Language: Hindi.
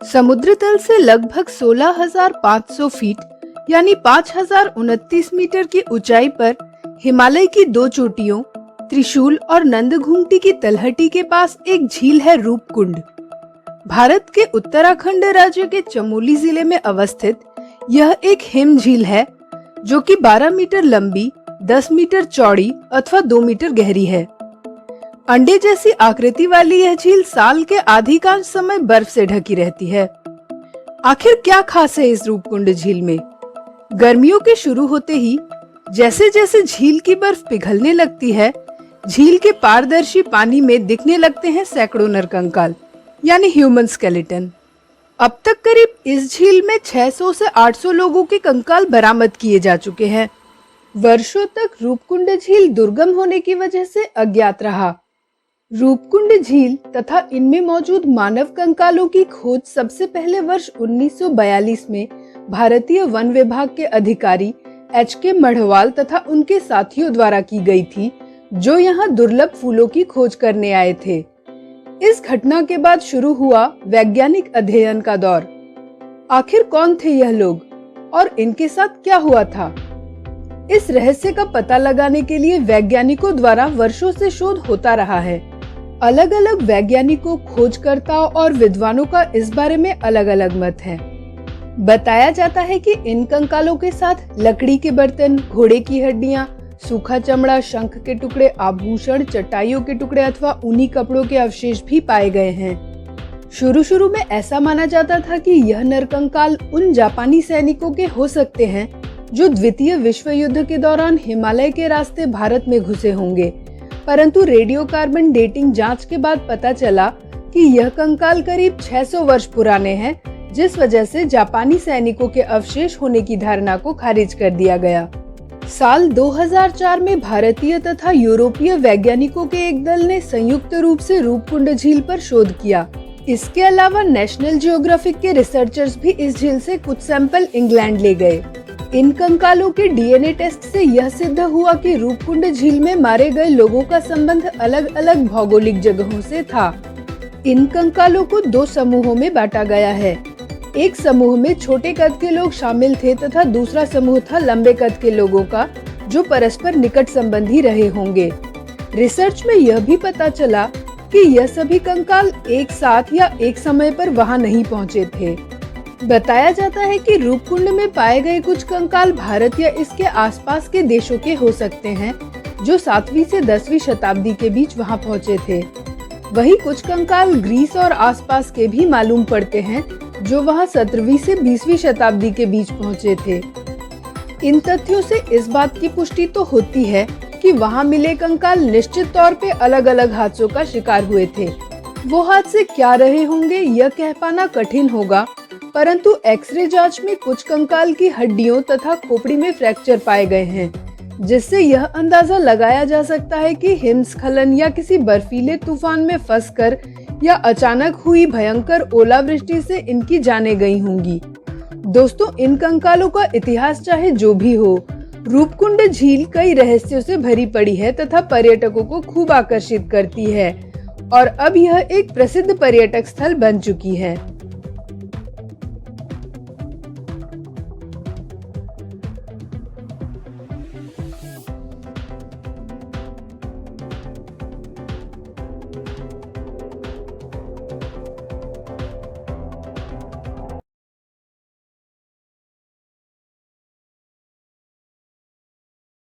समुद्र तल से लगभग 16,500 फीट यानी 5,029 मीटर की ऊंचाई पर हिमालय की दो चोटियों त्रिशूल और नंदघुंगटी की तलहटी के पास एक झील है रूपकुंड। भारत के उत्तराखंड राज्य के चमोली जिले में अवस्थित यह एक हिम झील है जो कि 12 मीटर लंबी, 10 मीटर चौड़ी अथवा 2 मीटर गहरी है। अंडे जैसी आकृति वाली यह झील साल के अधिकांश समय बर्फ से ढकी रहती है। आखिर क्या खास है इस रूपकुंड झील में? गर्मियों के शुरू होते ही जैसे जैसे झील की बर्फ पिघलने लगती है, झील के पारदर्शी पानी में दिखने लगते हैं सैकड़ों नरकंकाल यानी ह्यूमन स्केलेटन। अब तक करीब इस झील में 600 से 800 लोगों के कंकाल बरामद किए जा चुके हैं। वर्षों तक रूपकुंड झील दुर्गम होने की वजह से अज्ञात रहा। रूपकुंड झील तथा इनमें मौजूद मानव कंकालों की खोज सबसे पहले वर्ष 1942 में भारतीय वन विभाग के अधिकारी H.K. मढ़वाल तथा उनके साथियों द्वारा की गई थी, जो यहाँ दुर्लभ फूलों की खोज करने आए थे। इस घटना के बाद शुरू हुआ वैज्ञानिक अध्ययन का दौर। आखिर कौन थे यह लोग और इनके साथ क्या हुआ था? इस रहस्य का पता लगाने के लिए वैज्ञानिकों द्वारा वर्षों से शोध होता रहा है। अलग अलग वैज्ञानिकों, खोजकर्ताओं और विद्वानों का इस बारे में अलग अलग मत है। बताया जाता है कि इन कंकालों के साथ लकड़ी के बर्तन, घोड़े की हड्डियां, सूखा चमड़ा, शंख के टुकड़े, आभूषण, चटाइयों के टुकड़े अथवा ऊनी कपड़ों के अवशेष भी पाए गए हैं। शुरू में ऐसा माना जाता था कि यह नरकंकाल उन जापानी सैनिकों के हो सकते हैं जो द्वितीय विश्व युद्ध के दौरान हिमालय के रास्ते भारत में घुसे होंगे, परंतु रेडियो कार्बन डेटिंग जांच के बाद पता चला कि यह कंकाल करीब 600 वर्ष पुराने हैं, जिस वजह से जापानी सैनिकों के अवशेष होने की धारणा को खारिज कर दिया गया। साल 2004 में भारतीय तथा यूरोपीय वैज्ञानिकों के एक दल ने संयुक्त रूप से रूपकुंड झील पर शोध किया। इसके अलावा नेशनल जियोग्राफिक के रिसर्चर्स भी इस झील से कुछ सैंपल इंग्लैंड ले गए। इन कंकालों के डीएनए टेस्ट से यह सिद्ध हुआ कि रूपकुंड झील में मारे गए लोगों का संबंध अलग अलग भौगोलिक जगहों से था। इन कंकालों को 2 समूहों में बांटा गया है। एक समूह में छोटे कद के लोग शामिल थे तथा दूसरा समूह था लंबे कद के लोगों का, जो परस्पर निकट संबंधी रहे होंगे। रिसर्च में यह भी पता चला कि यह सभी कंकाल एक साथ या एक समय पर वहां नहीं पहुंचे थे। बताया जाता है कि रूपकुंड में पाए गए कुछ कंकाल भारत या इसके आसपास के देशों के हो सकते हैं, जो 7वीं से 10वीं शताब्दी के बीच वहां पहुंचे थे। वहीं कुछ कंकाल ग्रीस और आसपास के भी मालूम पड़ते हैं, जो वहां 17वीं से 20वीं शताब्दी के बीच पहुंचे थे। इन तथ्यों से इस बात की पुष्टि तो होती है कि वहां मिले कंकाल निश्चित तौर पे अलग अलग हादसों का शिकार हुए थे। वो हादसे क्या रहे होंगे यह कह पाना कठिन होगा, परंतु एक्सरे जांच में कुछ कंकाल की हड्डियों तथा खोपड़ी में फ्रैक्चर पाए गए हैं, जिससे यह अंदाजा लगाया जा सकता है कि हिमस्खलन या किसी बर्फीले तूफान में फंसकर या अचानक हुई भयंकर ओलावृष्टि से इनकी जानें गई होंगी। दोस्तों, इन कंकालों का इतिहास चाहे जो भी हो, रूपकुंड झील कई रहस्यों से भरी पड़ी है तथा पर्यटकों को खूब आकर्षित करती है और अब यह एक प्रसिद्ध पर्यटक स्थल बन चुकी है।